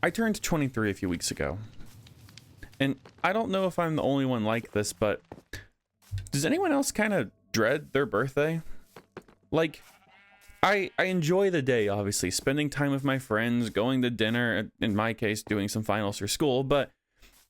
I turned 23 a few weeks ago. And I don't know if I'm the only one like this, but does anyone else kind of dread their birthday? Like, I enjoy the day, obviously, spending time with my friends, going to dinner, in my case, doing some finals for school, but,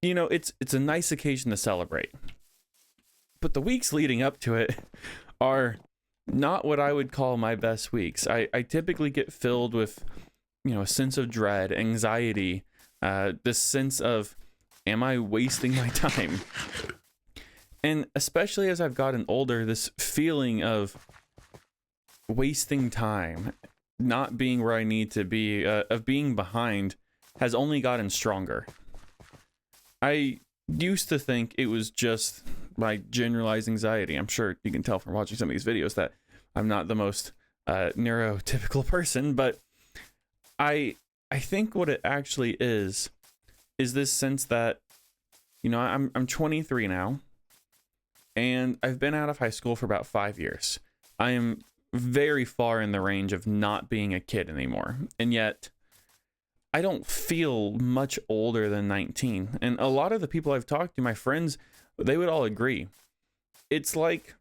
you know, it's a nice occasion to celebrate. But the weeks leading up to it are not what I would call my best weeks. I typically get filled with, you know, a sense of dread, anxiety, this sense of, am I wasting my time? And especially as I've gotten older, this feeling of wasting time, not being where I need to be, of being behind, has only gotten stronger. I used to think it was just my generalized anxiety. I'm sure you can tell from watching some of these videos that I'm not the most neurotypical person, but I think what it actually is this sense that, you know, I'm 23 now, and I've been out of high school for about 5 years. I am very far in the range of not being a kid anymore, and yet I don't feel much older than 19. And a lot of the people I've talked to, my friends, they would all agree. It's like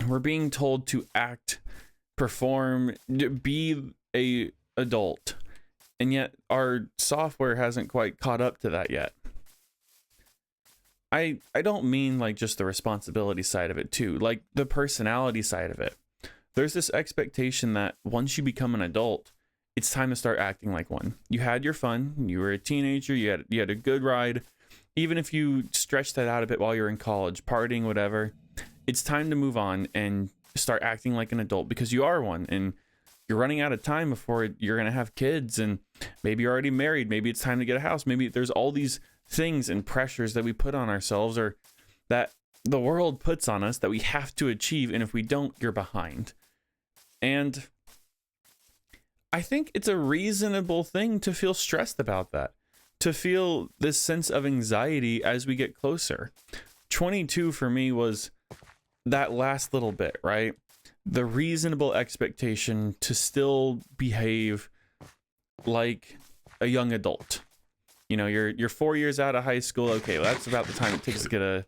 we're being told to act, perform, be a adult, and yet our software hasn't quite caught up to that yet. I don't mean like just the responsibility side of it too, like the personality side of it. There's this expectation that once you become an adult, it's time to start acting like one. You had your fun, you were a teenager, you had a good ride. Even if you stretch that out a bit while you're in college, partying, whatever, it's time to move on and start acting like an adult because you are one, and you're running out of time before you're going to have kids, and maybe you're already married. Maybe it's time to get a house. Maybe there's all these things and pressures that we put on ourselves or that the world puts on us that we have to achieve. And if we don't, you're behind. And I think it's a reasonable thing to feel stressed about that, to feel this sense of anxiety as we get closer. 22 for me was that last little bit, right? The reasonable expectation to still behave like a young adult. You know, you're 4 years out of high school. Okay, well, that's about the time it takes to get a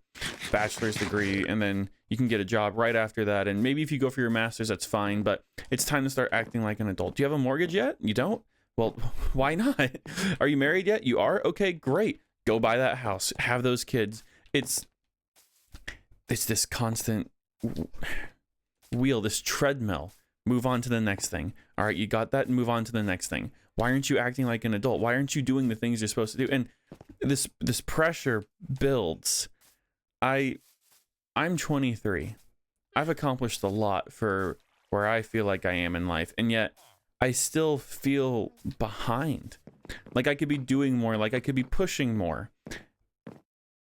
bachelor's degree, and then you can get a job right after that. And maybe if you go for your master's, that's fine, but it's time to start acting like an adult. Do you have a mortgage yet? You don't? Well, why not? Are you married yet? You are? Okay, great. Go buy that house. Have those kids. It's this constant wheel, this treadmill. Move on to the next thing. All right, you got that? Move on to the next thing. Why aren't you acting like an adult? Why aren't you doing the things you're supposed to do? And this pressure builds. I'm 23. I've accomplished a lot for where I feel like I am in life, and yet I still feel behind. Like I could be doing more, like I could be pushing more.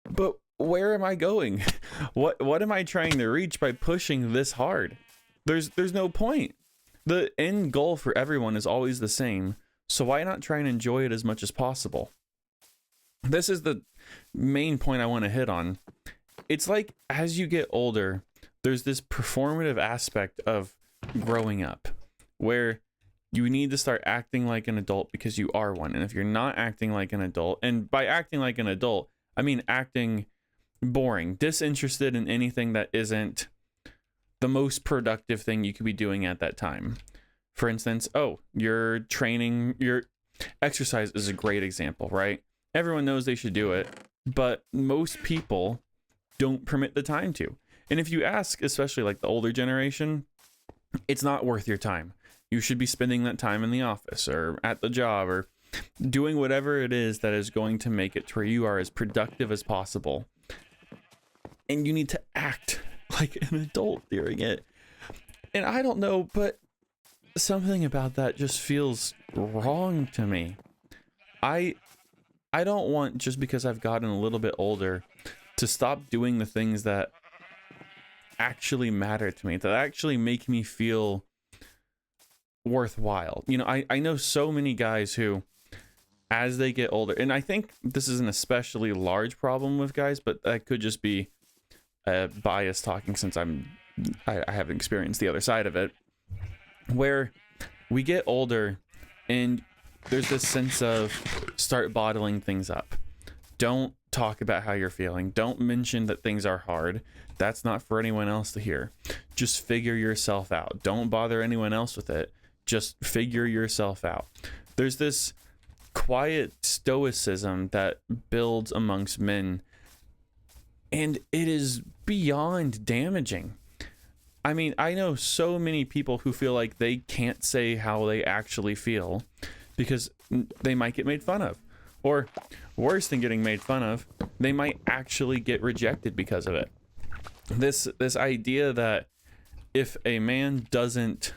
But where am I going? What am I trying to reach by pushing this hard? There's no point. The end goal for everyone is always the same. So why not try and enjoy it as much as possible? This is the main point I want to hit on. It's like as you get older, there's this performative aspect of growing up where you need to start acting like an adult because you are one. And if you're not acting like an adult, and by acting like an adult, I mean acting boring, disinterested in anything that isn't the most productive thing you could be doing at that time. For instance, your training, your exercise is a great example, right? Everyone knows they should do it, but most people don't permit the time to. And if you ask, especially like the older generation, it's not worth your time. You should be spending that time in the office or at the job or doing whatever it is that is going to make it to where you are as productive as possible. And you need to act like an adult during it. And I don't know, but something about that just feels wrong to me. I don't want, just because I've gotten a little bit older, to stop doing the things that actually matter to me, that actually make me feel worthwhile. You know, I know so many guys who, as they get older, and I think this is an especially large problem with guys, but that could just be bias talking since I haven't experienced the other side of it, where we get older and there's this sense of start bottling things up. Don't talk about how you're feeling. Don't mention that things are hard. That's not for anyone else to hear. Just figure yourself out. Don't bother anyone else with it. Just figure yourself out. There's this quiet stoicism that builds amongst men, and it is beyond damaging. I mean, I know so many people who feel like they can't say how they actually feel because they might get made fun of. Or worse than getting made fun of, they might actually get rejected because of it. This idea that if a man doesn't,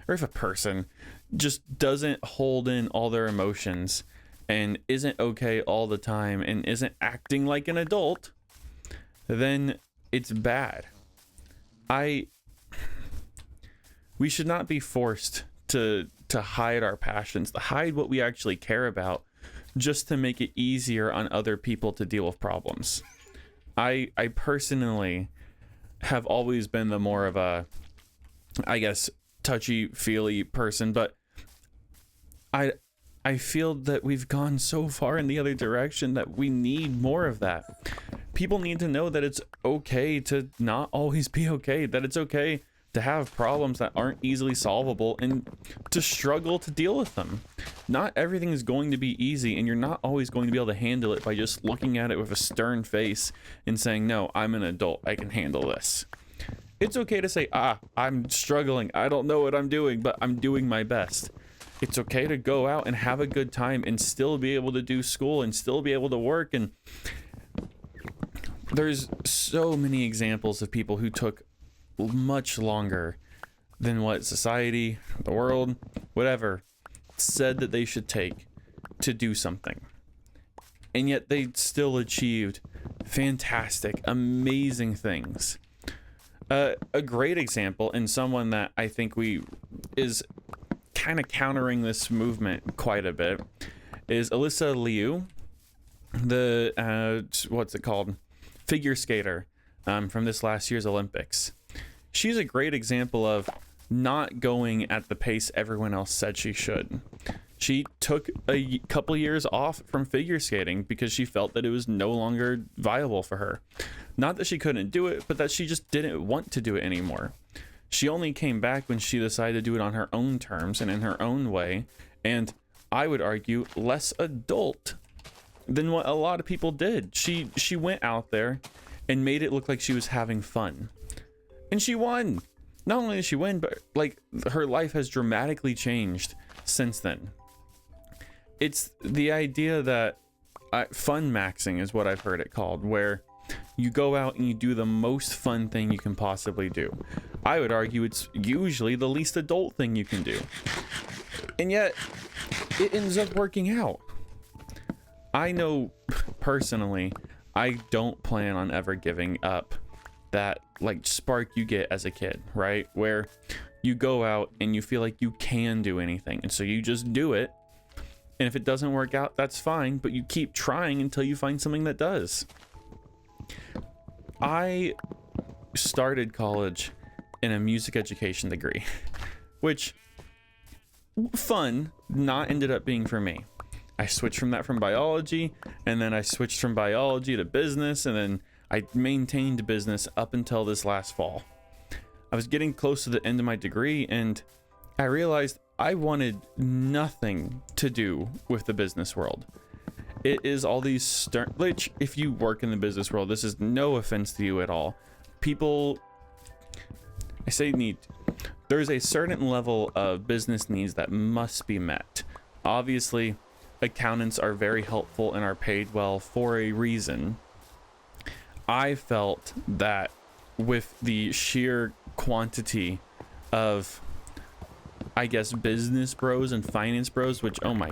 or if a person just doesn't hold in all their emotions and isn't okay all the time and isn't acting like an adult, then it's bad. We should not be forced to hide our passions, to hide what we actually care about, just to make it easier on other people to deal with problems. I personally have always been the more of a, I guess, touchy-feely person, but I feel that we've gone so far in the other direction that we need more of that. People need to know that it's okay to not always be okay, that it's okay to have problems that aren't easily solvable and to struggle to deal with them. Not everything is going to be easy, and you're not always going to be able to handle it by just looking at it with a stern face and saying, no, I'm an adult, I can handle this. It's okay to say, I'm struggling, I don't know what I'm doing, but I'm doing my best. It's okay to go out and have a good time and still be able to do school and still be able to work. And there's so many examples of people who took much longer than what society, the world, whatever, said that they should take to do something. And yet they still achieved fantastic, amazing things. A great example, and someone that I think is kind of countering this movement quite a bit, is Alyssa Liu, the what's it called, figure skater from this last year's Olympics. She's a great example of not going at the pace everyone else said she should. She took a couple years off from figure skating because she felt that it was no longer viable for her. Not that she couldn't do it, but that she just didn't want to do it anymore. She only came back when she decided to do it on her own terms and in her own way, and I would argue less adult than what a lot of people did. She went out there and made it look like she was having fun. And she won. Not only did she win, but like her life has dramatically changed since then. It's the idea that fun maxing is what I've heard it called, where you go out and you do the most fun thing you can possibly do. I would argue it's usually the least adult thing you can do. And yet, it ends up working out. I know personally, I don't plan on ever giving up that like spark you get as a kid, right? Where you go out and you feel like you can do anything, and so you just do it. And if it doesn't work out, that's fine, but you keep trying until you find something that does. I started college in a music education degree, which fun not ended up being for me. I switched from biology, and then I switched from biology to business, and then I maintained business up until this last fall. I was getting close to the end of my degree, and I realized I wanted nothing to do with the business world. It is all these which, if you work in the business world, this is no offense to you at all. People, I say there's a certain level of business needs that must be met. Obviously, accountants are very helpful and are paid well for a reason. I felt that with the sheer quantity of, I guess, business bros and finance bros, which, oh my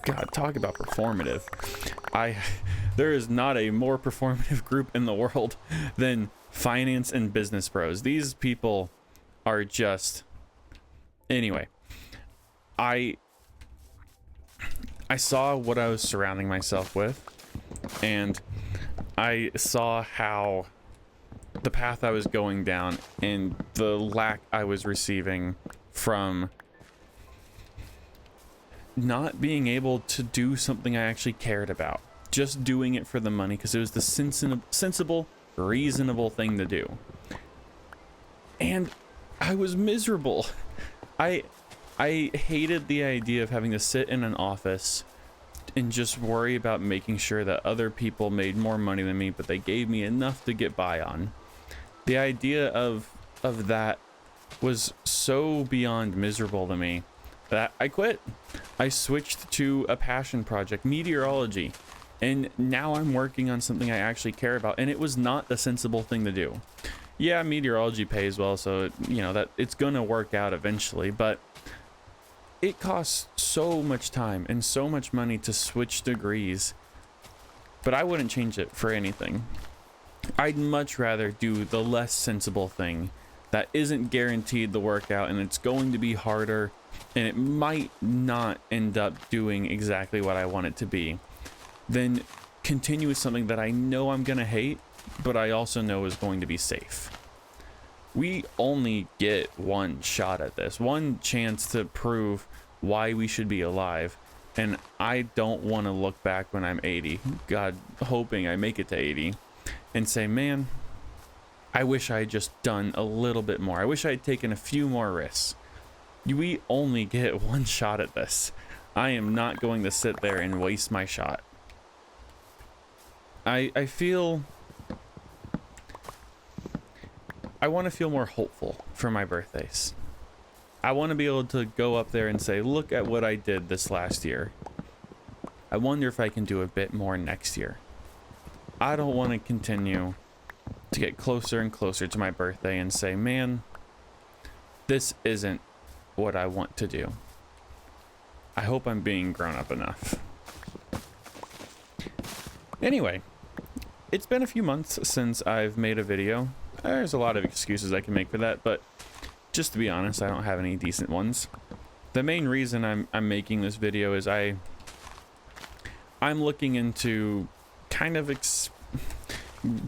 God, talk about performative. There is not a more performative group in the world than finance and business bros. These people are just, anyway, I saw what I was surrounding myself with, and I saw how the path I was going down and the lack I was receiving from not being able to do something I actually cared about, just doing it for the money because it was the sensible, reasonable thing to do. And I was miserable. I hated the idea of having to sit in an office and just worry about making sure that other people made more money than me, but they gave me enough to get by on. The idea of that was so beyond miserable to me that I quit. I switched to a passion project, meteorology, and now I'm working on something I actually care about, and it was not the sensible thing to do. Yeah, meteorology pays well, so you know that it's gonna work out eventually, but it costs so much time and so much money to switch degrees, but I wouldn't change it for anything. I'd much rather do the less sensible thing that isn't guaranteed to work out, and it's going to be harder, and it might not end up doing exactly what I want it to be, than continue with something that I know I'm gonna hate, but I also know is going to be safe. We only get one shot at this, one chance to prove why we should be alive, and I don't want to look back when I'm 80, God hoping I make it to 80, and say, man, I wish I had just done a little bit more. I wish I had taken a few more risks. We only get one shot at this. I am not going to sit there and waste my shot. I feel... I want to feel more hopeful for my birthdays. I want to be able to go up there and say, look at what I did this last year. I wonder if I can do a bit more next year. I don't want to continue to get closer and closer to my birthday and say, man, this isn't what I want to do. I hope I'm being grown up enough. Anyway, it's been a few months since I've made a video. There's a lot of excuses I can make for that, but just to be honest, I don't have any decent ones. The main reason I'm making this video is I'm looking into kind of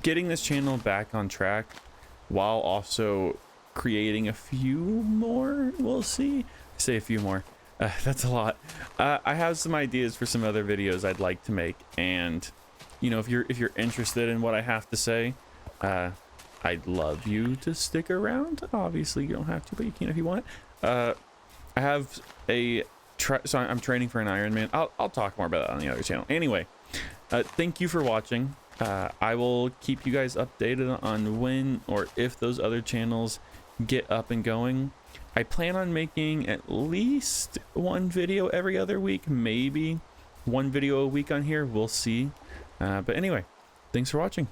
getting this channel back on track while also creating a few more. We'll see. I say a few more. That's a lot. I have some ideas for some other videos I'd like to make, and you know, if you're interested in what I have to say, I'd love you to stick around. Obviously, you don't have to, but you can if you want. I have so I'm training for an Ironman. I'll talk more about that on the other channel. Anyway, thank you for watching. I will keep you guys updated on when or if those other channels get up and going. I plan on making at least one video every other week, maybe one video a week on here. We'll see. But anyway, thanks for watching.